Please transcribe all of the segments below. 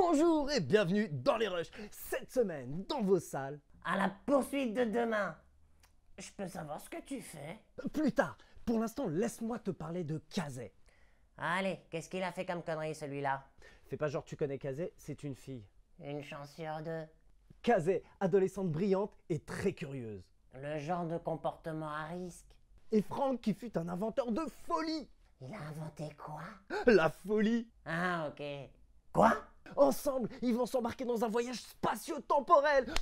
Bonjour et bienvenue dans les Rushs. Cette semaine, dans vos salles... À la poursuite de demain. Je peux savoir ce que tu fais? Plus tard. Pour l'instant, laisse-moi te parler de Kazé. Allez, qu'est-ce qu'il a fait comme connerie celui-là? Fais pas genre tu connais Kazé, c'est une fille. Une chance sur deux. Kazé, adolescente brillante et très curieuse. Le genre de comportement à risque. Et Franck qui fut un inventeur de folie. Il a inventé quoi? La folie. Ah, ok. Quoi? Ensemble, ils vont s'embarquer dans un voyage spatio-temporel.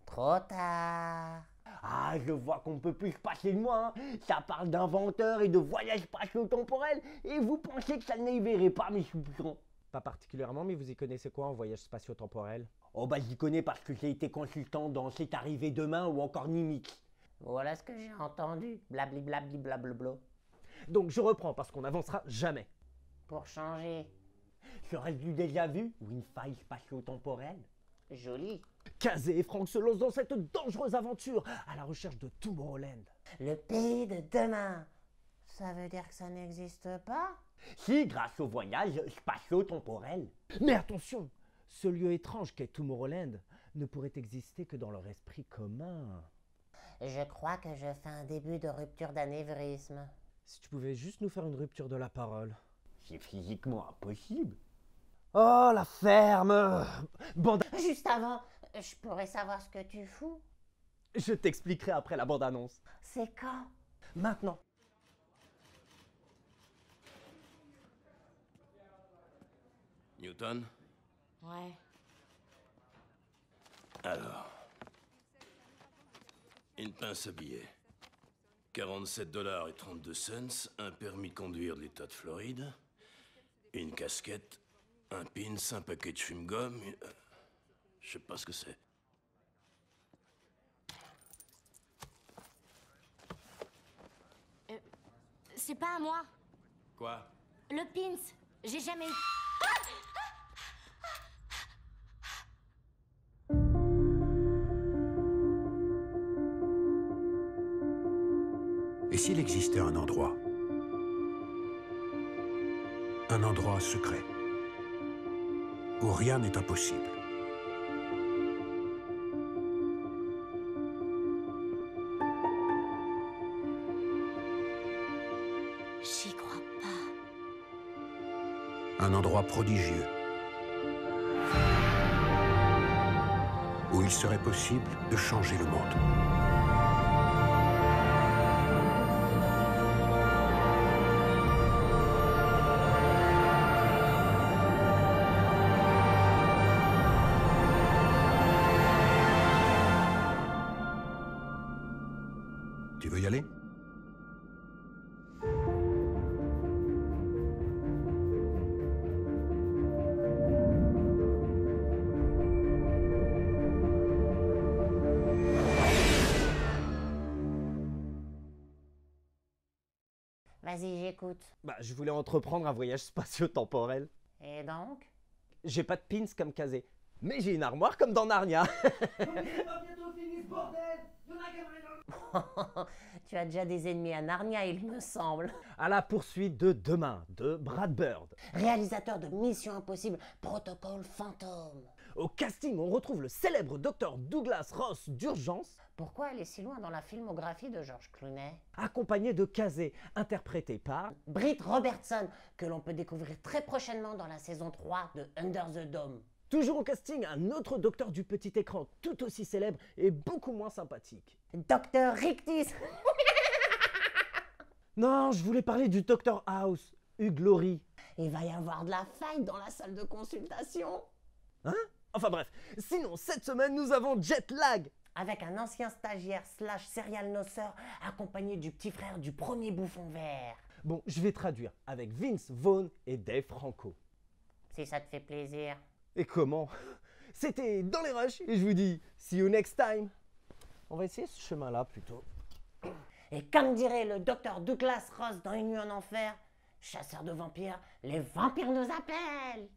Trop tard. Ah, je vois qu'on peut plus se passer de moi. Ça parle d'inventeur et de voyage spatio-temporel. Et vous pensez que ça n'éveillerait pas mes soupçons? Pas particulièrement, mais vous y connaissez quoi en voyage spatio-temporel? Oh bah j'y connais parce que j'ai été consultant dans C'est arrivé demain ou encore Nimix. Voilà ce que j'ai entendu. Blabli blabli blablabla. Donc je reprends parce qu'on n'avancera jamais. Pour changer. Serais-tu déjà vu ou une faille spatio-temporelle? Joli. Kazé et Franck se lancent dans cette dangereuse aventure à la recherche de Tomorrowland. Le pays de demain. Ça veut dire que ça n'existe pas? Si, grâce au voyage spatio-temporel. Mais attention, ce lieu étrange qu'est Tomorrowland ne pourrait exister que dans leur esprit commun. Je crois que je fais un début de rupture d'anévrisme. Si tu pouvais juste nous faire une rupture de la parole. C'est physiquement impossible. Oh, la ferme! Bande... Juste avant, je pourrais savoir ce que tu fous? Je t'expliquerai après la bande-annonce. C'est quand? Maintenant. Newton? Ouais. Alors. Une pince à billets. 47 $ et 32 cents, un permis de conduire de l'État de Floride, une casquette, un pins, un paquet de chewing-gum, je sais pas ce que c'est. C'est pas à moi. Quoi? Le pins. J'ai jamais... Et s'il existait un endroit secret, où rien n'est impossible? J'y crois pas. Un endroit prodigieux, où il serait possible de changer le monde. Tu veux y aller? Vas-y, j'écoute. Bah, je voulais entreprendre un voyage spatio-temporel. Et donc? J'ai pas de pins comme Kazé, mais j'ai une armoire comme dans Narnia. Tu as déjà des ennemis à Narnia, il me semble. À la poursuite de demain, de Brad Bird. Réalisateur de Mission Impossible, Protocole Fantôme. Au casting, on retrouve le célèbre docteur Douglas Ross d'Urgence, Pourquoi elle est si loin dans la filmographie de George Clooney? accompagné de Kazé, interprété par... Britt Robertson, que l'on peut découvrir très prochainement dans la saison 3 de Under the Dome. Toujours au casting, un autre docteur du petit écran tout aussi célèbre et beaucoup moins sympathique. Docteur Rictus. Non, je voulais parler du Dr House, Hugh Laurie. Il va y avoir de la faille dans la salle de consultation. Hein? Enfin bref, sinon cette semaine nous avons Jet Lag. Avec un ancien stagiaire / serial noceur accompagné du petit frère du premier bouffon vert. Bon, je vais traduire avec Vince Vaughn et Dave Franco. Si ça te fait plaisir. Et comment? C'était dans les Rushs et je vous dis see you next time. On va essayer ce chemin-là plutôt. Et comme dirait le docteur Douglas Ross dans Une nuit en enfer, chasseur de vampires, les vampires nous appellent.